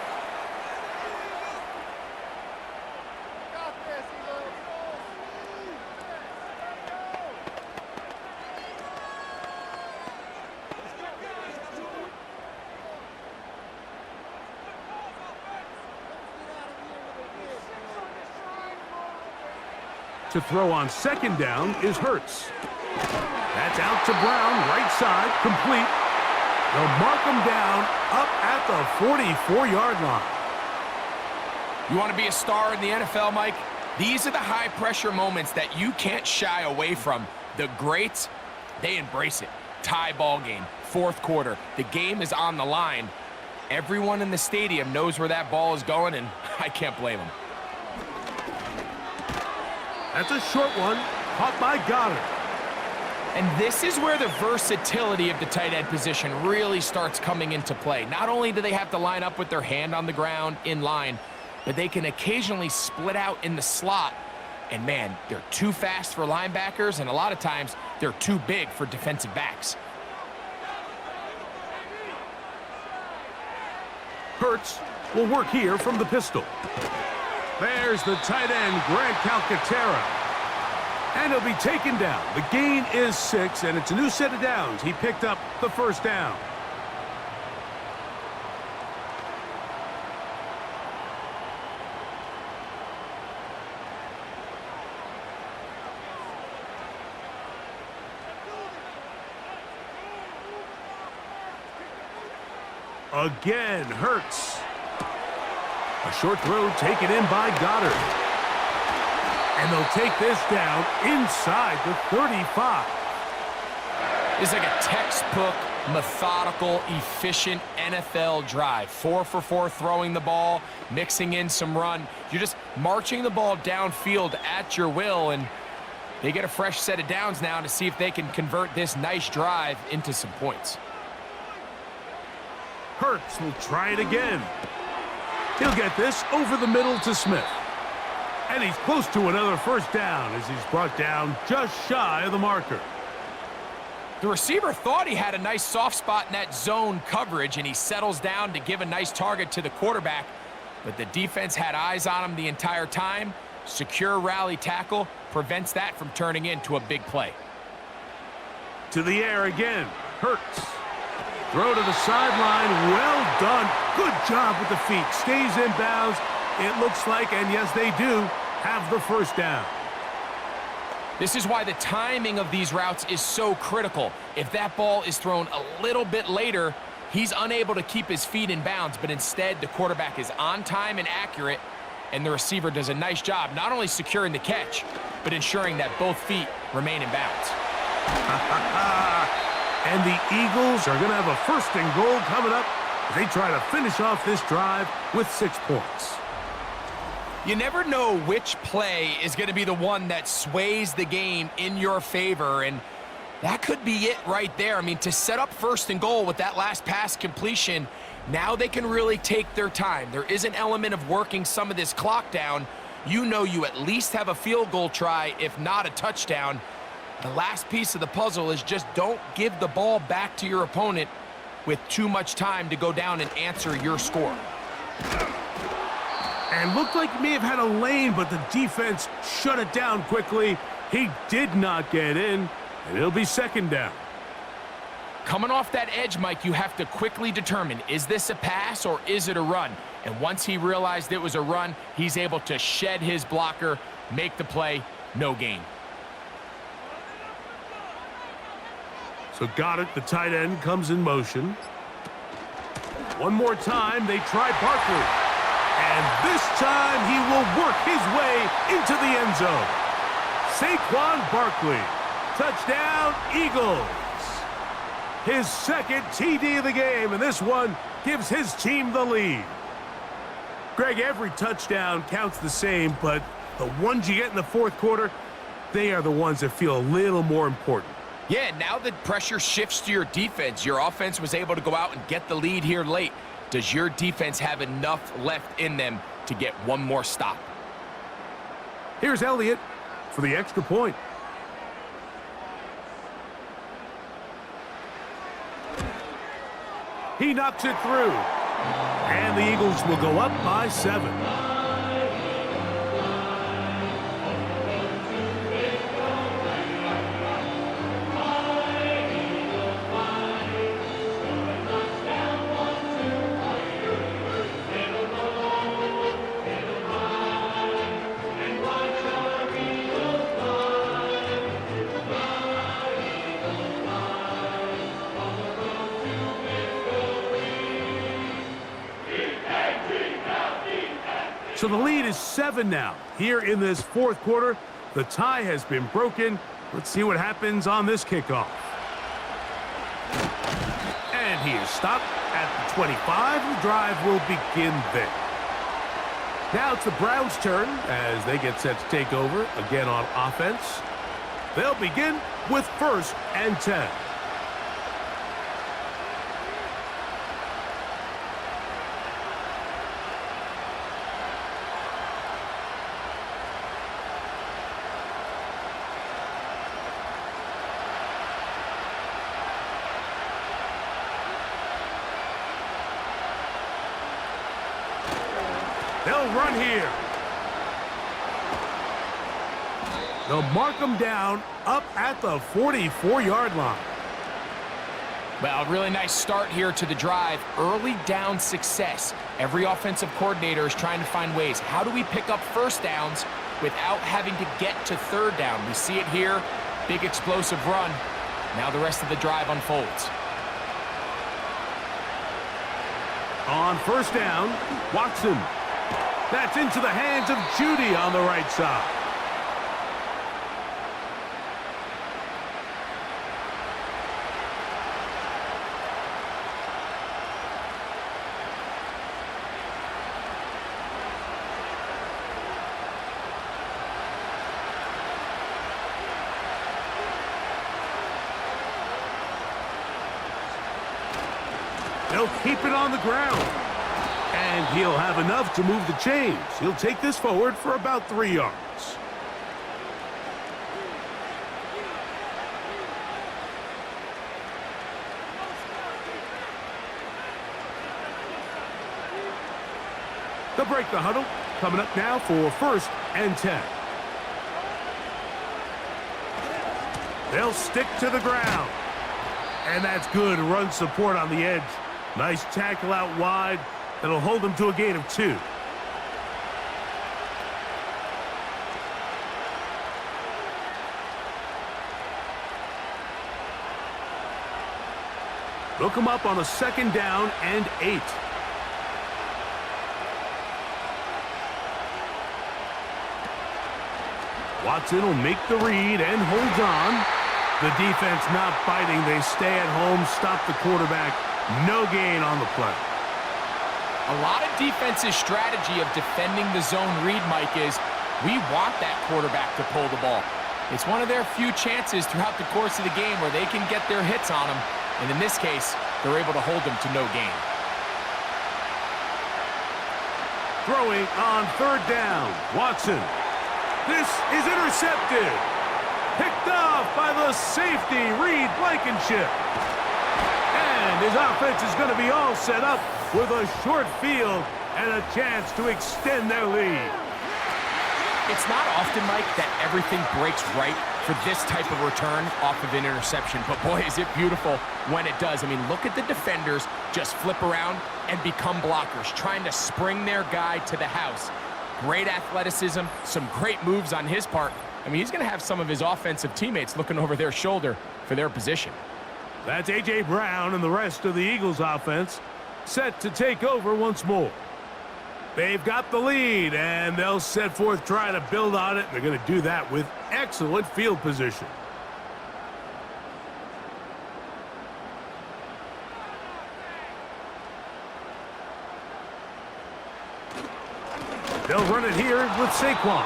To throw on 2nd down is Hurts. That's out to Brown, right side, complete. They'll mark him down up at the 44-yard line. You want to be a star in the NFL, Mike? These are the high-pressure moments that you can't shy away from. The greats, they embrace it. Tie ball game, 4th quarter. The game is on the line. Everyone in the stadium knows where that ball is going, and I can't blame them. That's a short one, caught by Goddard. And this is where the versatility of the tight end position really starts coming into play. Not only do they have to line up with their hand on the ground in line, but they can occasionally split out in the slot. And man, they're too fast for linebackers, and a lot of times they're too big for defensive backs. Hurts will work here from the pistol. There's the tight end, Grant Calcaterra. And he'll be taken down. The gain is 6, and it's a new set of downs. He picked up the 1st down. Again, Hurts. A short throw taken in by Goddard. And they'll take this down inside the 35. It's like a textbook, methodical, efficient NFL drive. 4 for 4 throwing the ball, mixing in some run. You're just marching the ball downfield at your will, and they get a fresh set of downs now to see if they can convert this nice drive into some points. Hurts will try it again. He'll get this over the middle to Smith. And he's close to another 1st down as he's brought down just shy of the marker. The receiver thought he had a nice soft spot in that zone coverage, and he settles down to give a nice target to the quarterback. But the defense had eyes on him the entire time. Secure rally tackle prevents that from turning into a big play. To the air again. Hurts. Throw to the sideline. Well done. Good job with the feet. Stays in bounds. It looks like, and yes, they do, have the first down. This is why the timing of these routes is so critical. If that ball is thrown a little bit later, he's unable to keep his feet in bounds, but instead the quarterback is on time and accurate, and the receiver does a nice job not only securing the catch, but ensuring that both feet remain in bounds. And the Eagles are going to have a 1st and goal coming up as they try to finish off this drive with 6 points. You never know which play is going to be the one that sways the game in your favor, and that could be it right there. I mean, to set up 1st and goal with that last pass completion, now they can really take their time. There is an element of working some of this clock down. You know you at least have a field goal try, if not a touchdown. The last piece of the puzzle is just don't give the ball back to your opponent with too much time to go down and answer your score. And looked like he may have had a lane, but the defense shut it down quickly. He did not get in, and it'll be 2nd down. Coming off that edge, Mike, you have to quickly determine, is this a pass or is it a run? And once he realized it was a run, he's able to shed his blocker, make the play, no gain. So got it. The tight end comes in motion. One more time, they try Barkley. And this time, he will work his way into the end zone. Saquon Barkley. Touchdown, Eagles. His 2nd TD of the game, and this one gives his team the lead. Greg, every touchdown counts the same, but the ones you get in the 4th quarter, they are the ones that feel a little more important. Yeah, now the pressure shifts to your defense. Your offense was able to go out and get the lead here late. Does your defense have enough left in them to get one more stop? Here's Elliott for the extra point. He knocks it through. And the Eagles will go up by 7. So the lead is 7 now. Here in this 4th quarter, the tie has been broken. Let's see what happens on this kickoff. And he is stopped at the 25. The drive will begin there. Now it's the Browns' turn as they get set to take over again on offense. They'll begin with 1st and 10. They'll run here. They'll mark them down up at the 44-yard line. Well, really nice start here to the drive. Early down success. Every offensive coordinator is trying to find ways. How do we pick up 1st downs without having to get to 3rd down? We see it here. Big explosive run. Now the rest of the drive unfolds. On 1st down, Watson. That's into the hands of Judy on the right side. They'll keep it on the ground. And he'll have enough to move the chains. He'll take this forward for about 3 yards. They'll break the huddle. Coming up now for 1st and 10. They'll stick to the ground. And that's good run support on the edge. Nice tackle out wide. That'll hold them to a gain of 2. Look him up on a 2nd down and 8. Watson will make the read and holds on. The defense not biting. They stay at home, stop the quarterback. No gain on the play. A lot of defense's strategy of defending the zone read, Mike, is we want that quarterback to pull the ball. It's one of their few chances throughout the course of the game where they can get their hits on him. And in this case, they're able to hold him to no gain. Throwing on 3rd down. Watson. This is intercepted. Picked off by the safety, Reed Blankenship. And his offense is going to be all set up with a short field and a chance to extend their lead. It's not often, Mike, that everything breaks right for this type of return off of an interception. But boy, is it beautiful when it does. I mean, look at the defenders just flip around and become blockers, trying to spring their guy to the house. Great athleticism, some great moves on his part. I mean, he's going to have some of his offensive teammates looking over their shoulder for their position. That's A.J. Brown and the rest of the Eagles offense set to take over once more. They've got the lead, and they'll set forth trying to build on it. They're going to do that with excellent field position. They'll run it here with Saquon.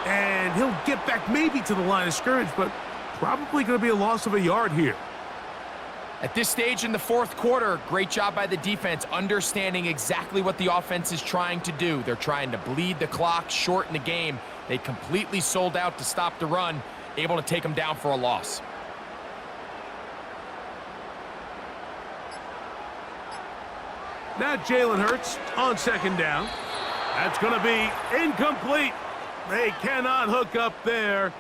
And he'll get back maybe to the line of scrimmage, but probably going to be a loss of a yard here. At this stage in the 4th quarter, great job by the defense, understanding exactly what the offense is trying to do. They're trying to bleed the clock, shorten the game. They completely sold out to stop the run, able to take them down for a loss. Now Jalen Hurts on 2nd down. That's going to be incomplete. They cannot hook up there.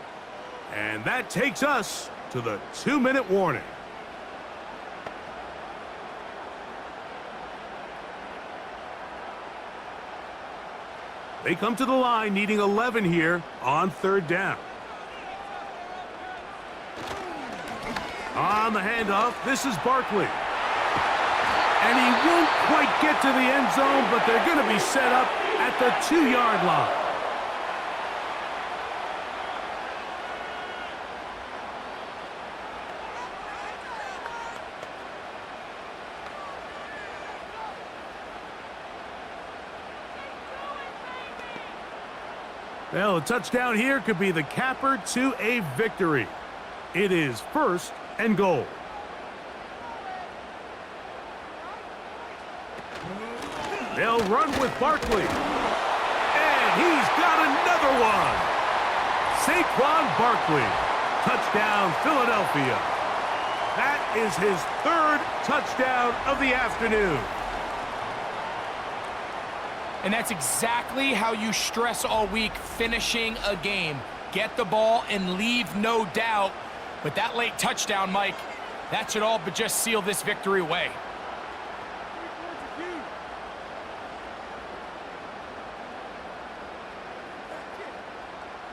And that takes us to the 2-minute warning. They come to the line needing 11 here on 3rd down. On the handoff, this is Barkley. And he won't quite get to the end zone, but they're going to be set up at the 2-yard line. Well, a touchdown here could be the capper to a victory. It is 1st and goal. They'll run with Barkley. And he's got another one. Saquon Barkley. Touchdown, Philadelphia. That is his 3rd touchdown of the afternoon. And that's exactly how you stress all week, finishing a game. Get the ball and leave no doubt. But that late touchdown, Mike, that should all but just seal this victory away.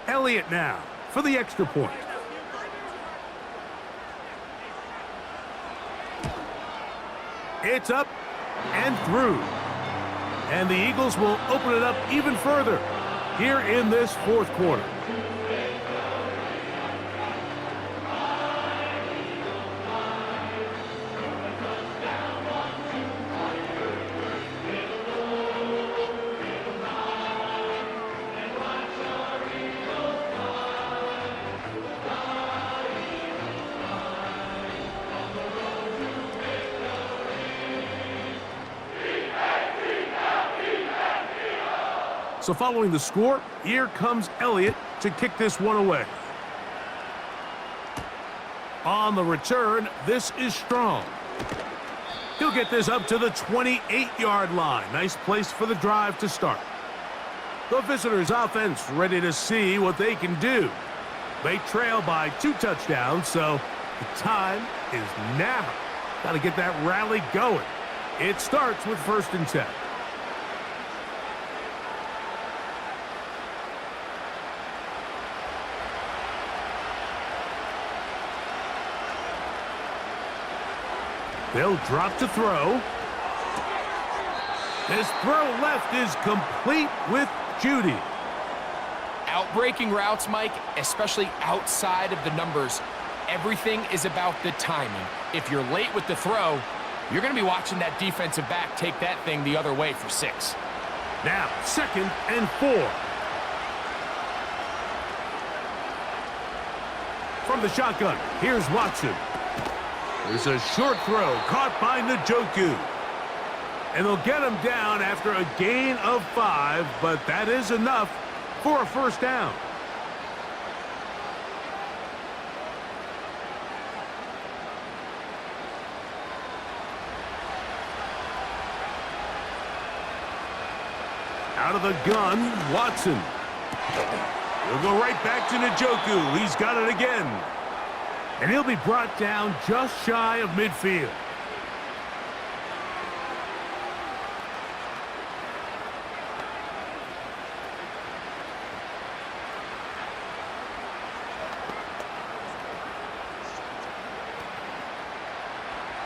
Elliott now for the extra point. It's up and through. And the Eagles will open it up even further here in this 4th quarter. So following the score, here comes Elliott to kick this one away. On the return, this is Strong. He'll get this up to the 28-yard line. Nice place for the drive to start. The visitors' offense ready to see what they can do. They trail by 2 touchdowns, so the time is now. Got to get that rally going. It starts with 1st and 10. They'll drop to throw. This throw left is complete with Judy. Outbreaking routes, Mike, especially outside of the numbers, everything is about the timing. If you're late with the throw, you're going to be watching that defensive back take that thing the other way for 6. Now, 2nd and 4. From the shotgun, here's Watson. There's a short throw caught by Njoku. And they'll get him down after a gain of 5, but that is enough for a 1st down. Out of the gun, Watson. He'll go right back to Njoku. He's got it again. And he'll be brought down just shy of midfield.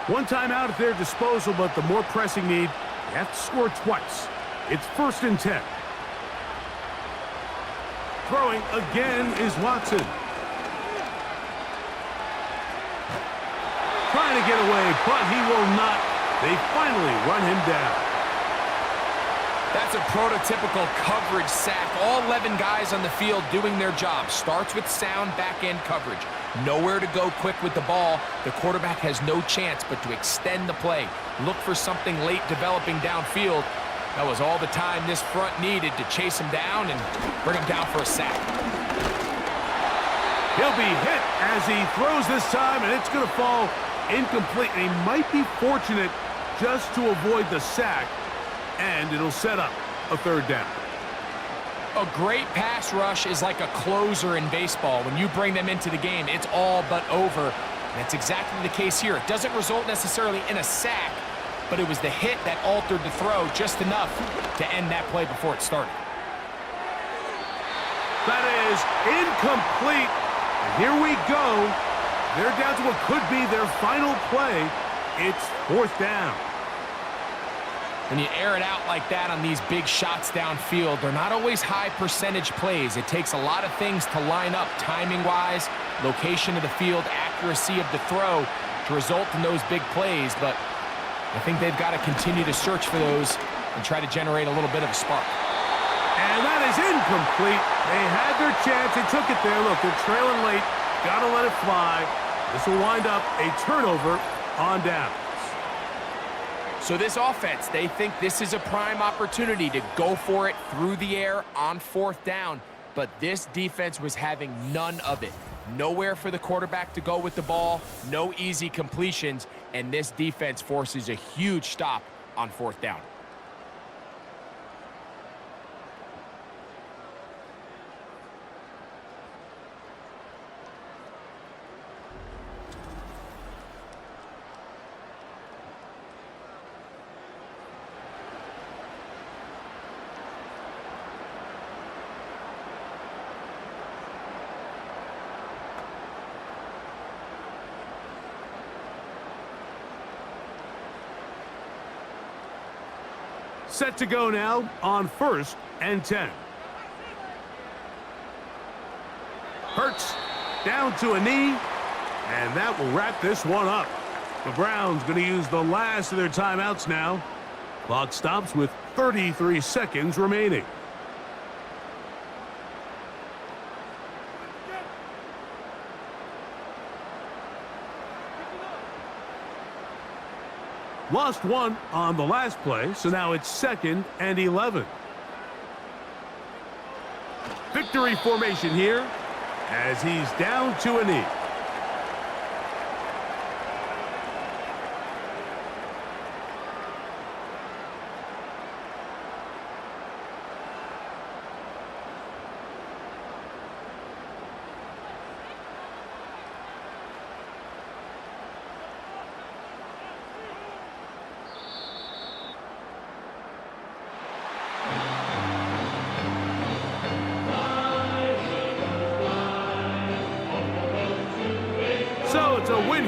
One timeout at their disposal, but the more pressing need, they have to score twice. It's 1st and 10. Throwing again is Watson. Trying to get away, but he will not. They finally run him down. That's a prototypical coverage sack. All 11 guys on the field doing their job. Starts with sound back-end coverage. Nowhere to go quick with the ball. The quarterback has no chance but to extend the play. Look for something late developing downfield. That was all the time this front needed to chase him down and bring him down for a sack. He'll be hit as he throws this time, and it's going to fall incomplete. And he might be fortunate just to avoid the sack, and it'll set up a 3rd down. A great pass rush is like a closer in baseball. When you bring them into the game, it's all but over. And that's exactly the case here. It doesn't result necessarily in a sack, but it was the hit that altered the throw just enough to end that play before it started. That is incomplete. And here we go. They're down to what could be their final play. It's 4th down. When you air it out like that on these big shots downfield, they're not always high percentage plays. It takes a lot of things to line up timing-wise, location of the field, accuracy of the throw to result in those big plays. But I think they've got to continue to search for those and try to generate a little bit of a spark. And that is incomplete. They had their chance. They took it there. Look, they're trailing late. Got to let it fly. This will wind up a turnover on downs. So this offense, they think this is a prime opportunity to go for it through the air on 4th down. But this defense was having none of it. Nowhere for the quarterback to go with the ball, no easy completions, and this defense forces a huge stop on 4th down. Set to go now on 1st and 10. Hurts down to a knee, and that will wrap this one up. The Browns going to use the last of their timeouts now. Clock stops with 33 seconds remaining. Lost one on the last play, so now it's 2nd and 11. Victory formation here as he's down to a knee.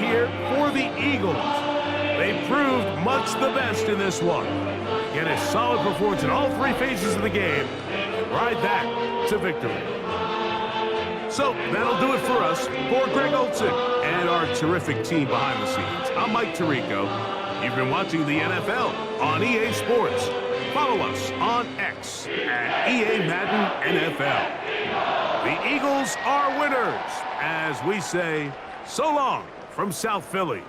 here for the Eagles. They proved much the best in this one. Get a solid performance in all three phases of the game. Ride that to victory. So that'll do it for us. For Greg Olson and our terrific team behind the scenes, I'm Mike Tirico. You've been watching the NFL on EA Sports. Follow us on X at EA Madden NFL. The Eagles are winners, as we say, so long from South Philly.